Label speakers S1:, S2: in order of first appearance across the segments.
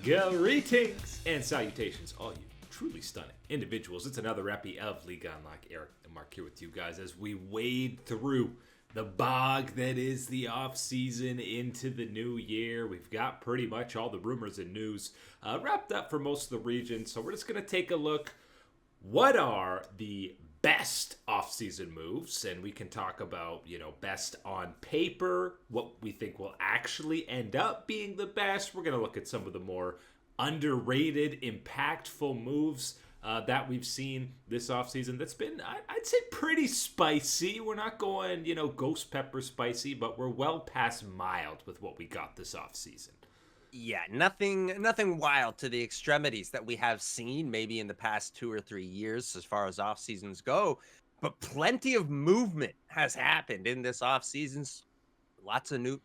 S1: Greetings and salutations, all you truly stunning individuals. It's another epi of League Unlock. Eric and Mark here with you guys as we wade through the bog that is the off-season into the new year. We've got pretty much all the rumors and news wrapped up for most of the region, so we're just going to take a look. What are the best off-season moves? And we can talk about, best on paper, what we think will actually end up being the best. We're going to look at some of the more underrated, impactful moves that we've seen this offseason that's been, I'd say, pretty spicy. We're not going, ghost pepper spicy, but we're well past mild with what we got this offseason.
S2: Yeah, nothing wild to the extremities that we have seen maybe in the past 2 or 3 years as far as off seasons go, but plenty of movement has happened in this off seasons. Lots of new,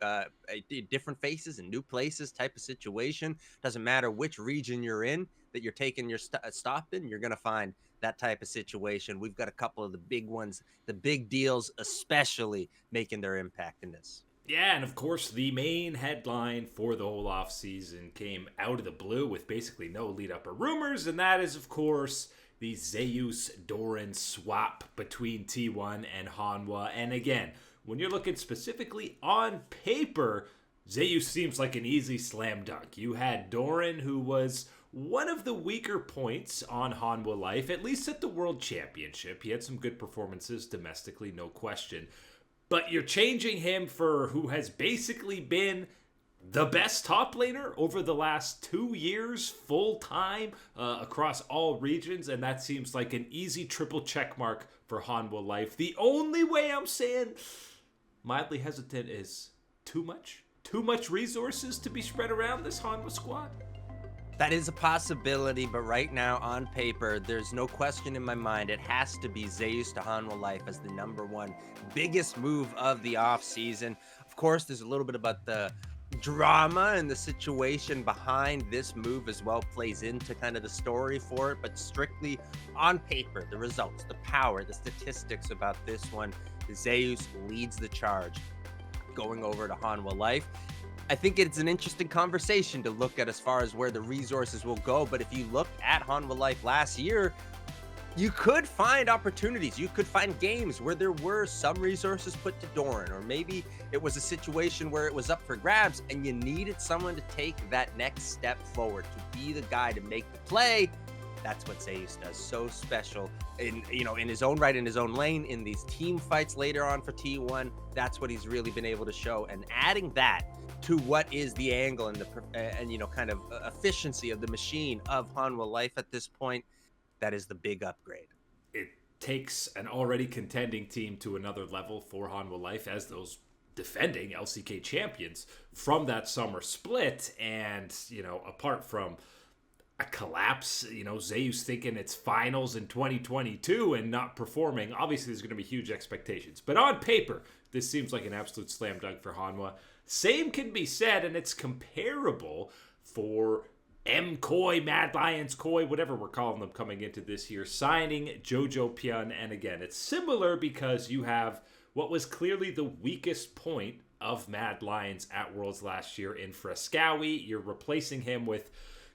S2: different faces and new places type of situation. Doesn't matter which region you're in that you're taking your stop in, you're gonna find that type of situation. We've got a couple of the big ones, the big deals, especially making their impact in this.
S1: Yeah, and of course, the main headline for the whole offseason came out of the blue with basically no lead-up or rumors, and that is, of course, the Zeus Doran swap between T1 and Hanwha. And again, when you're looking specifically on paper, Zeus seems like an easy slam dunk. You had Doran, who was one of the weaker points on Hanwha Life, at least at the World Championship. He had some good performances domestically, no question. But you're changing him for who has basically been the best top laner over the last 2 years, full time, across all regions. And that seems like an easy triple check mark for Hanwha Life. The only way I'm saying mildly hesitant is too much resources to be spread around this Hanwha squad.
S2: That is a possibility, but right now on paper, there's no question in my mind. It has to be Zeus to Hanwha Life as the number one biggest move of the off season. Of course, there's a little bit about the drama and the situation behind this move as well plays into kind of the story for it, but strictly on paper, the results, the power, the statistics about this one, Zeus leads the charge going over to Hanwha Life. I think it's an interesting conversation to look at as far as where the resources will go. But if you look at Hanwha Life last year, you could find opportunities. You could find games where there were some resources put to Doran, or maybe it was a situation where it was up for grabs and you needed someone to take that next step forward, to be the guy to make the play. That's what Zeus does so special in his own right, in his own lane, in these team fights later on for T1. That's what he's really been able to show. And adding that to what is the angle and the kind of efficiency of the machine of Hanwha Life at this point, that is the big upgrade.
S1: It takes an already contending team to another level for Hanwha Life as those defending LCK champions from that summer split. And, apart from a collapse, Zeus thinking it's finals in 2022 and not performing, obviously there's going to be huge expectations. But on paper, this seems like an absolute slam dunk for Hanwha. Same can be said, and it's comparable for M-Koi, Mad Lions Koi, whatever we're calling them coming into this year, signing JoJoPion. And again, it's similar because you have what was clearly the weakest point of Mad Lions at Worlds last year in Frescowy. You're replacing him with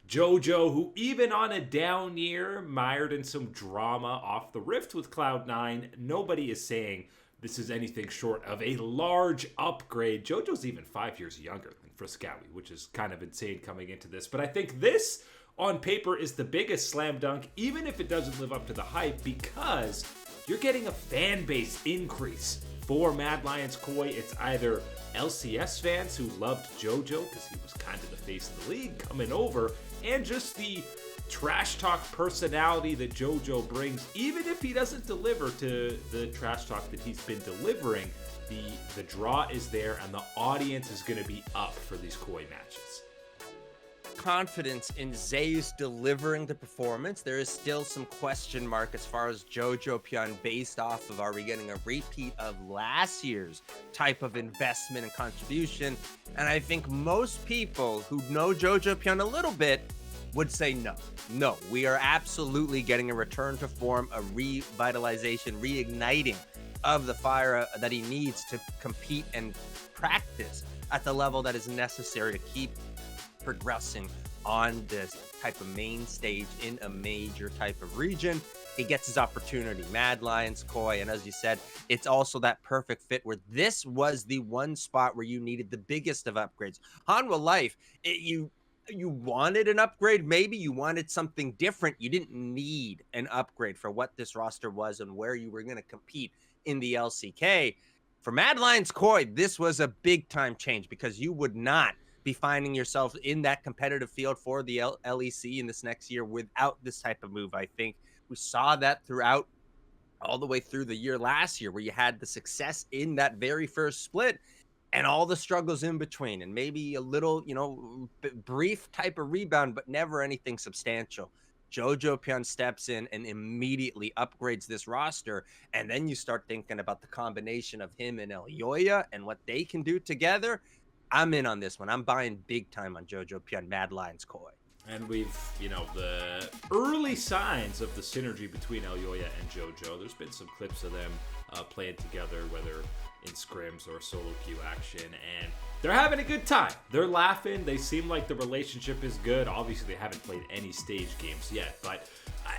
S1: Jojo, who even on a down year, mired in some drama off the rift with Cloud9, nobody is saying this is anything short of a large upgrade. Jojo's even 5 years younger than Frescowy, which is kind of insane coming into this. But I think this, on paper, is the biggest slam dunk, even if it doesn't live up to the hype, because you're getting a fan base increase for Mad Lions Koi. It's either LCS fans who loved Jojo because he was kind of the face of the league coming over, and just the trash talk personality that Jojo brings. Even if he doesn't deliver to the trash talk that he's been delivering, the draw is there and the audience is going to be up for these Koi matches.
S2: Confidence in Zeus delivering the performance. There is still some question mark as far as JoJoPion based off of, are we getting a repeat of last year's type of investment and contribution? And I think most people who know JoJoPion a little bit would say no, we are absolutely getting a return to form, a revitalization, reigniting of the fire that he needs to compete and practice at the level that is necessary to keep progressing on this type of main stage in a major type of region, he gets his opportunity. Mad Lions, Koi, and as you said, it's also that perfect fit where this was the one spot where you needed the biggest of upgrades. Hanwha Life, you wanted an upgrade, maybe you wanted something different. You didn't need an upgrade for what this roster was and where you were going to compete in the LCK. For Mad Lions Koi, this was a big time change because you would not be finding yourself in that competitive field for the LEC in this next year without this type of move. I think we saw that throughout all the way through the year last year where you had the success in that very first split and all the struggles in between and maybe a little, brief type of rebound, but never anything substantial. JoJoPion steps in and immediately upgrades this roster. And then you start thinking about the combination of him and Elyoya and what they can do together. I'm in on this one. I'm buying big time on JoJoPion, Mad Lions Koi.
S1: And we've, the early signs of the synergy between Elyoya and JoJo. There's been some clips of them playing together, whether in scrims or solo queue action, and they're having a good time. They're laughing. They seem like the relationship is good. Obviously, they haven't played any stage games yet, but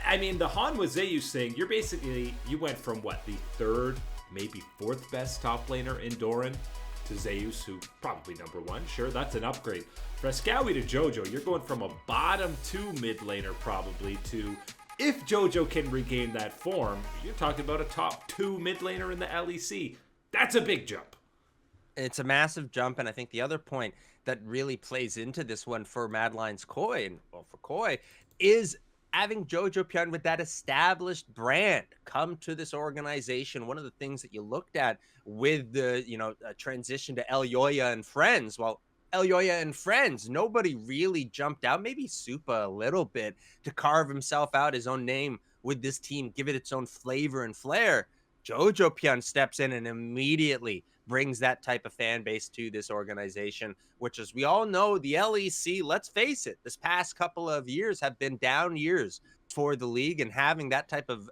S1: I mean, the Hanwha Zeus thing, you went from what, the third, maybe fourth best top laner in Doran to Zeus, who probably number one. Sure, that's an upgrade. Frescowi to JoJo, you're going from a bottom two mid laner probably to, if JoJo can regain that form, you're talking about a top two mid laner in the LEC. That's a big jump.
S2: It's a massive jump, and I think the other point that really plays into this one for Mad Lions Koi, and well, for Koi, is having JoJoPion with that established brand come to this organization. One of the things that you looked at with the, transition to Elyoya and friends, well, Elyoya and friends, nobody really jumped out, maybe Supa a little bit, to carve himself out his own name with this team, give it its own flavor and flair. JoJoPion steps in and immediately brings that type of fan base to this organization, which, as we all know, the LEC, let's face it, this past couple of years have been down years for the league, and having that type of,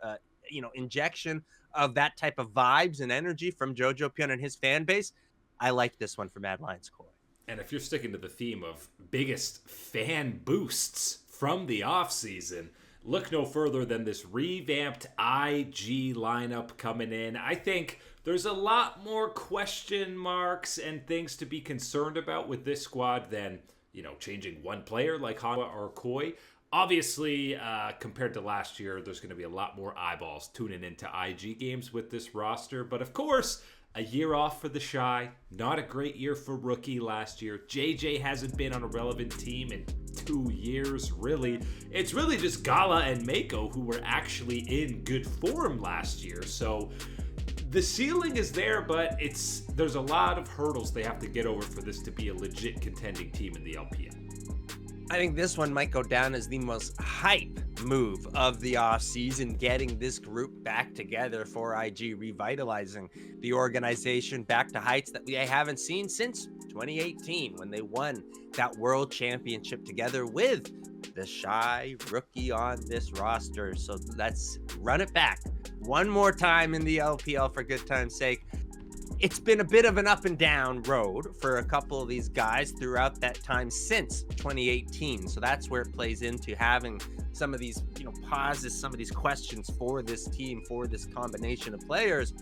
S2: injection of that type of vibes and energy from JoJoPion and his fan base, I like this one for Mad Lions Koi.
S1: And if you're sticking to the theme of biggest fan boosts from the offseason, look no further than this revamped IG lineup coming in. I think there's a lot more question marks and things to be concerned about with this squad than, changing one player like Hanwha or Koi. Obviously, compared to last year, there's going to be a lot more eyeballs tuning into IG games with this roster. But of course, a year off for the Shy. Not a great year for Rookie last year. JJ hasn't been on a relevant team in 2 years, really. It's really just Gala and Mako who were actually in good form last year. So the ceiling is there, but there's a lot of hurdles they have to get over for this to be a legit contending team in the LPL.
S2: I think this one might go down as the most hype move of the offseason, getting this group back together for IG, revitalizing the organization back to heights that we haven't seen since 2018 when they won that world championship together with the Shy Rookie on this roster. So let's run it back one more time in the LPL for good time's sake. It's been a bit of an up and down road for a couple of these guys throughout that time since 2018. So that's where it plays into having some of these, pauses, some of these questions for this team, for this combination of players.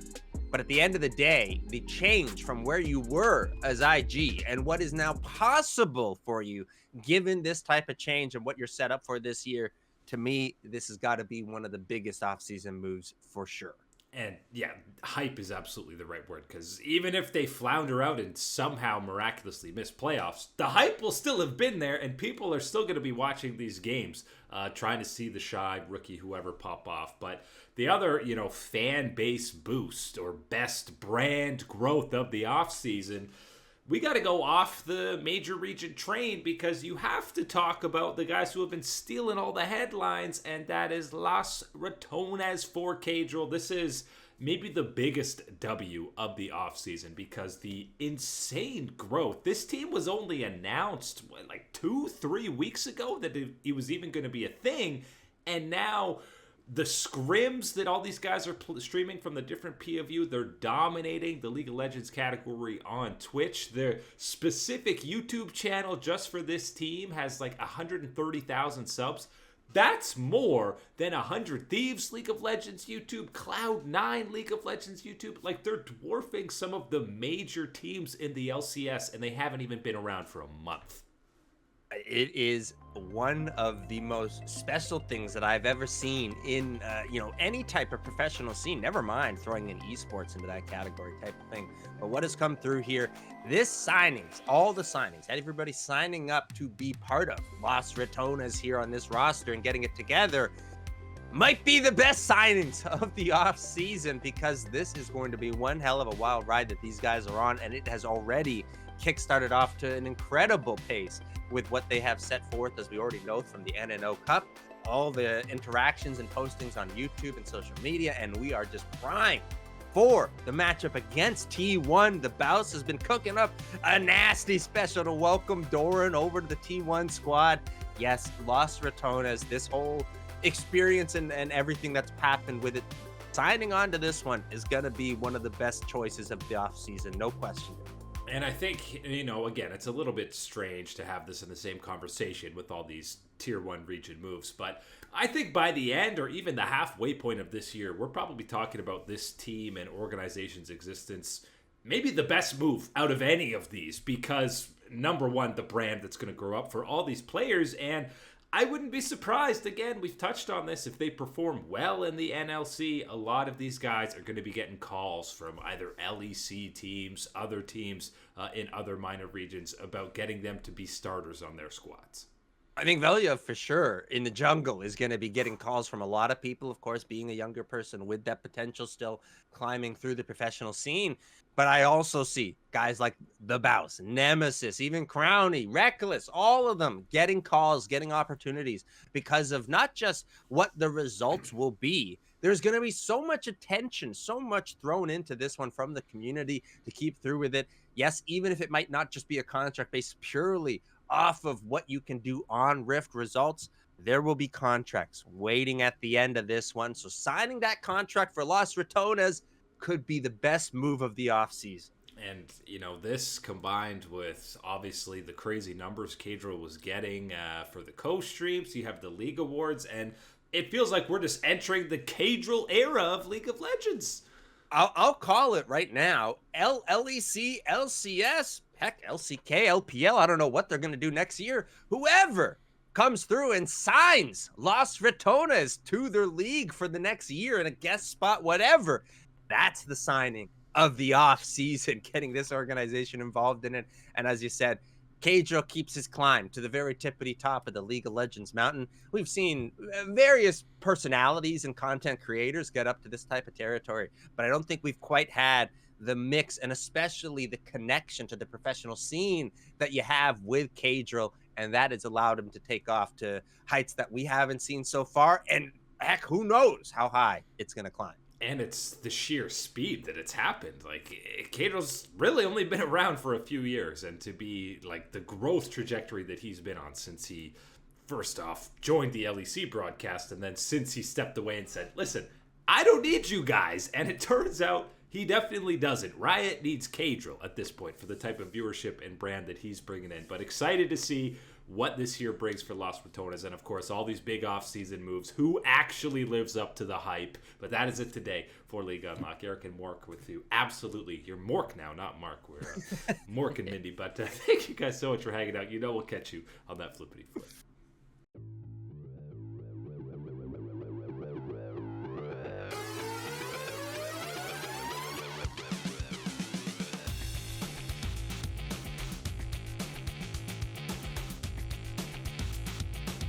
S2: But at the end of the day, the change from where you were as IG and what is now possible for you, given this type of change and what you're set up for this year, to me, this has got to be one of the biggest offseason moves for sure.
S1: And yeah, hype is absolutely the right word, because even if they flounder out and somehow miraculously miss playoffs, the hype will still have been there, and people are still going to be watching these games, trying to see the Shy, Rookie, whoever pop off. But the other, fan base boost or best brand growth of the offseason, we got to go off the major region train, because you have to talk about the guys who have been stealing all the headlines, and that is Los Rotonas for Cadril. This is maybe the biggest W of the offseason, because the insane growth. This team was only announced, 2-3 weeks ago that it was even going to be a thing, and now the scrims that all these guys are streaming from the different POV, they're dominating the League of Legends category on Twitch. Their specific YouTube channel just for this team has like 130,000 subs. That's more than 100 Thieves League of Legends YouTube, Cloud9 League of Legends YouTube. Like, they're dwarfing some of the major teams in the LCS, and they haven't even been around for a month.
S2: It is one of the most special things that I've ever seen in, any type of professional scene. Never mind throwing in eSports into that category type of thing. But what has come through here, all the signings, everybody signing up to be part of Los Rona's here on this roster and getting it together, might be the best signings of the off season, because this is going to be one hell of a wild ride that these guys are on, and it has already kickstarted off to an incredible pace with what they have set forth, as we already know from the NNO Cup, all the interactions and postings on YouTube and social media, and we are just primed for the matchup against T1. The Bouse has been cooking up a nasty special to welcome Doran over to the T1 squad. Yes, Los Rona's, this whole experience and everything that's happened with it, signing on to this one is going to be one of the best choices of the offseason, no question.
S1: And I think, again, it's a little bit strange to have this in the same conversation with all these tier 1 region moves, but I think by the end, or even the halfway point of this year, we're probably talking about this team and organization's existence, maybe the best move out of any of these, because number one, the brand that's going to grow up for all these players. And I wouldn't be surprised, again, we've touched on this, if they perform well in the NLC, a lot of these guys are going to be getting calls from either LEC teams, other teams in other minor regions about getting them to be starters on their squads.
S2: I think Velia, for sure, in the jungle is going to be getting calls from a lot of people, of course, being a younger person with that potential still climbing through the professional scene. But I also see guys like the Bouse, Nemesis, even Crowny, Reckless, all of them getting calls, getting opportunities because of not just what the results will be. There's going to be so much attention, so much thrown into this one from the community to keep through with it. Yes, even if it might not just be a contract based purely off of what you can do on Rift results, there will be contracts waiting at the end of this one. So signing that contract for Los Rona's could be the best move of the offseason.
S1: And, this combined with, obviously, the crazy numbers Cadril was getting for the co-streams. You have the League Awards, and it feels like we're just entering the Cadril era of League of Legends.
S2: I'll call it right now. LEC, LCS, heck, LCK, LPL, I don't know what they're going to do next year. Whoever comes through and signs Los Rona's to their league for the next year in a guest spot, whatever, that's the signing of the off season, getting this organization involved in it. And as you said, Cadril keeps his climb to the very tippity top of the League of Legends mountain. We've seen various personalities and content creators get up to this type of territory, but I don't think we've quite had the mix and especially the connection to the professional scene that you have with Cadril, and that has allowed him to take off to heights that we haven't seen so far. And heck, who knows how high it's going to climb.
S1: And it's the sheer speed that it's happened. Like, Cato's really only been around for a few years, and to be like the growth trajectory that he's been on since he first off joined the LEC broadcast, and then since he stepped away and said, listen, I don't need you guys. And it turns out he definitely doesn't. Riot needs Cadril at this point for the type of viewership and brand that he's bringing in. But excited to see what this year brings for Los Rona's, and of course all these big off-season moves. Who actually lives up to the hype? But that is it today for League Unlock. Eric and Mork with you. Absolutely, you're Mork now, not Mark. We're Mork and Mindy. But thank you guys so much for hanging out. We'll catch you on that flippity flip.